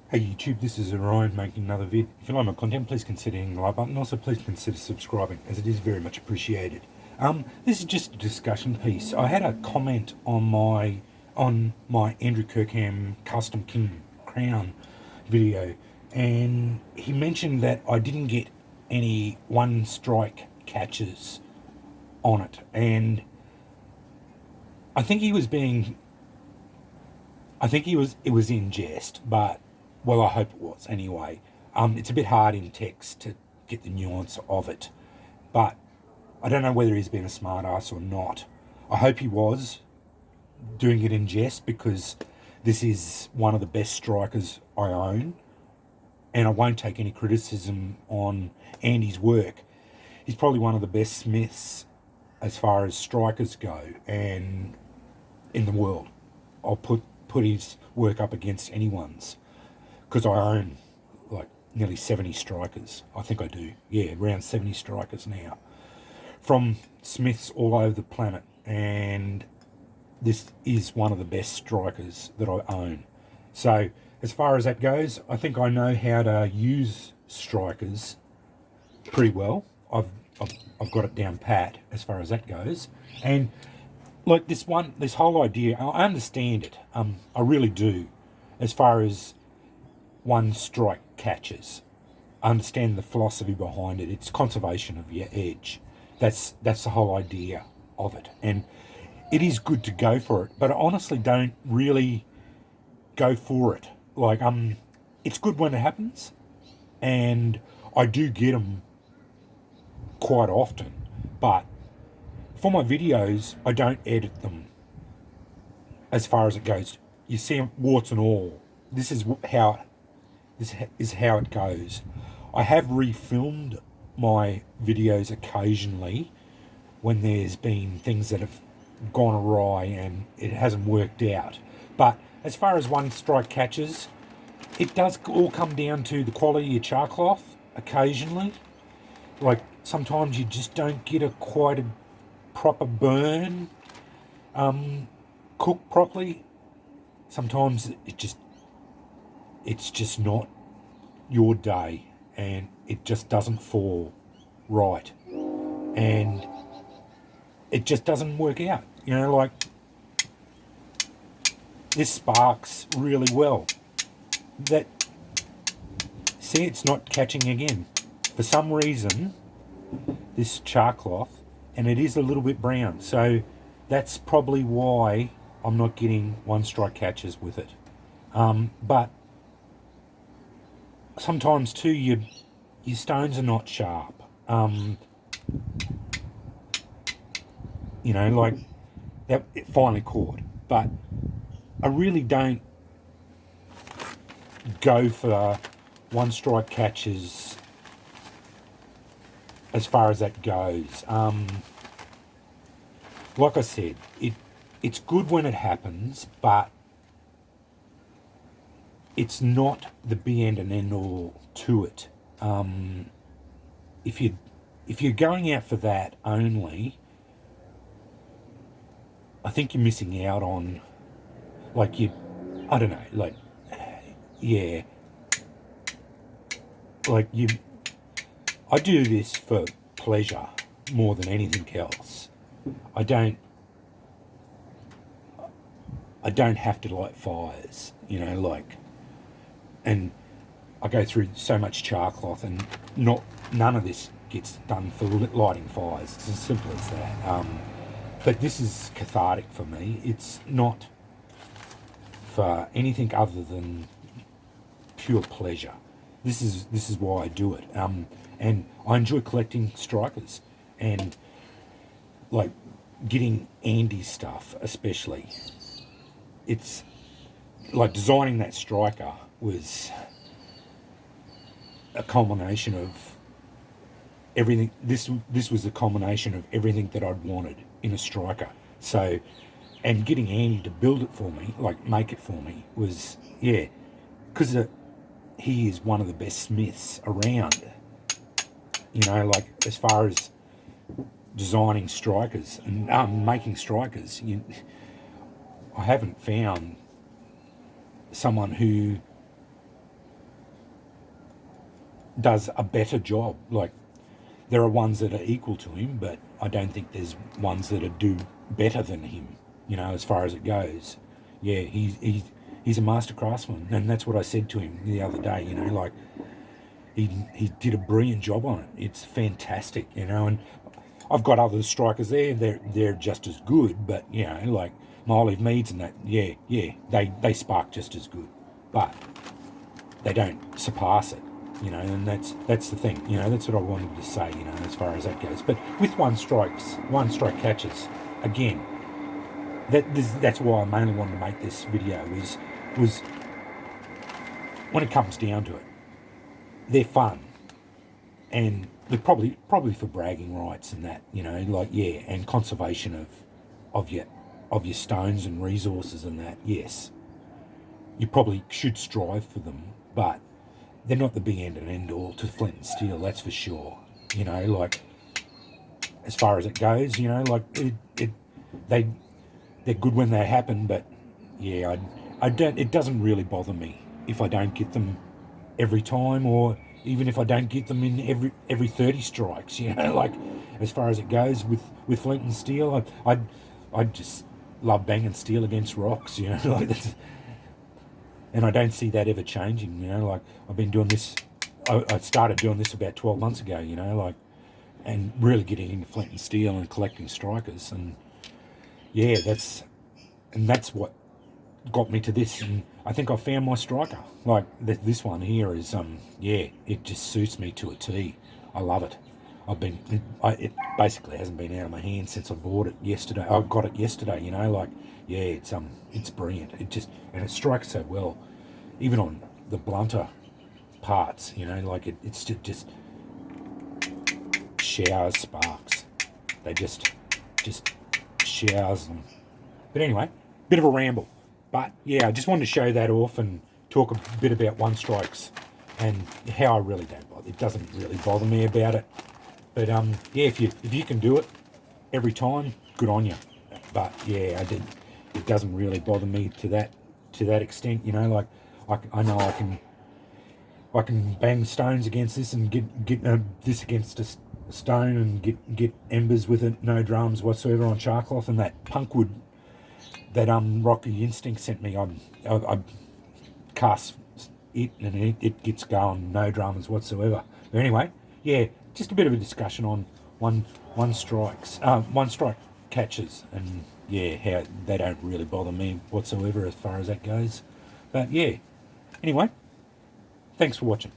Hey YouTube, this is Orion making another vid. If you like my content, please consider hitting the like button. Also, please consider subscribing, as it is very much appreciated. This is just a discussion piece. I had a comment on my Andrew Kirkham Custom King Crown video, and he mentioned that I didn't get any one strike catches on it, and I think he was being it was in jest, but well, I hope it was anyway. It's a bit hard in text to get the nuance of it, but I don't know whether he's been a smart ass or not. I hope he was doing it in jest because this is one of the best strikers I own, and I won't take any criticism on Andy's work. He's probably one of the best smiths as far as strikers go, and in the world. I'll put his work up against anyone's because I own like nearly 70 strikers. I think I do. Yeah, around 70 strikers now from smiths all over the planet, and this is one of the best strikers that I own. So as far as that goes, I think I know how to use strikers pretty well. I've got it down pat as far as that goes, and like this whole idea, I understand it. I really do, as far as one strike catches. I understand the philosophy behind it. It's conservation of your edge. That's the whole idea of it, and it is good to go for it. But I honestly don't really go for it. Like it's good when it happens, and I do get them quite often, but for my videos, I don't edit them as far as it goes. You see them warts and all. This is how it goes. I have refilmed my videos occasionally when there's been things that have gone awry and it hasn't worked out. But as far as one strike catches, it does all come down to the quality of your char cloth occasionally. Like sometimes you just don't get quite a proper burn cooked properly. Sometimes it's just not your day, and it just doesn't fall right, and it just doesn't work out. Like this sparks really well. That see, it's not catching again for some reason. This char cloth, and it is a little bit brown, so that's probably why I'm not getting one strike catches with it. But sometimes too, your stones are not sharp. Like that, it finally caught. But I really don't go for one strike catches as far as that goes. Like I said, it's good when it happens, but it's not the be end and end all to it. If you're going out for that only, I think you're missing out on, I don't know, yeah, I do this for pleasure more than anything else. I don't have to light fires, and I go through so much char cloth, and none of this gets done for lighting fires. It's as simple as that. But this is cathartic for me. It's not for anything other than pure pleasure. This is why I do it. And I enjoy collecting strikers, and like getting Andy stuff especially. It's like designing that striker was a culmination of everything. This was a culmination of everything that I'd wanted in a striker. So, and getting Andy to build it for me, like make it for me, was, yeah, because he is one of the best smiths around. Like as far as designing strikers and making strikers, I haven't found someone who does a better job. Like, there are ones that are equal to him, but I don't think there's ones that are do better than him, as far as it goes. Yeah, he's a master craftsman, and that's what I said to him the other day, like, he did a brilliant job on it. It's fantastic, and I've got other strikers there. They're just as good, but like my Olive Meads and that. Yeah, they spark just as good, but they don't surpass it. And that's the thing. That's what I wanted to say. As far as that goes. But with one strike catches, again, that's why I mainly wanted to make this video. Was when it comes down to it, they're fun, and they're probably for bragging rights and that, like, and conservation of your stones and resources and that. Yes, you probably should strive for them, but they're not the big end and end all to flint and steel. That's for sure. Like, as far as it goes, like they they're good when they happen, but yeah, I don't. It doesn't really bother me if I don't get them every time, or even if I don't get them in every 30 strikes. Like, as far as it goes with flint and steel, I just love banging steel against rocks. Like that's, and I don't see that ever changing. Like, I've been doing this. I started doing this about 12 months ago. Like, and really getting into flint and steel and collecting strikers, and yeah, that's what got me to this, and I think I found my striker. Like, this one here is it just suits me to a T. I love it. It basically hasn't been out of my hand since I bought it yesterday. I got it yesterday. Like, yeah, it's brilliant. And it strikes so well, even on the blunter parts. Like it's just showers sparks. They just showers them. But anyway, bit of a ramble. But yeah, I just wanted to show that off and talk a bit about one strikes and how I really don't bother. It doesn't really bother me about it. But yeah, if you can do it every time, good on you. But yeah, it doesn't really bother me to that extent. Like, I know I can bang stones against this and get this against a stone and get embers with it, no drums whatsoever on charcloth, and that punkwood that Rocky Instinct sent me. I cast it and it gets going, no dramas whatsoever. But anyway, yeah, just a bit of a discussion on one strike catches, and yeah, how they don't really bother me whatsoever as far as that goes. But yeah, anyway, thanks for watching.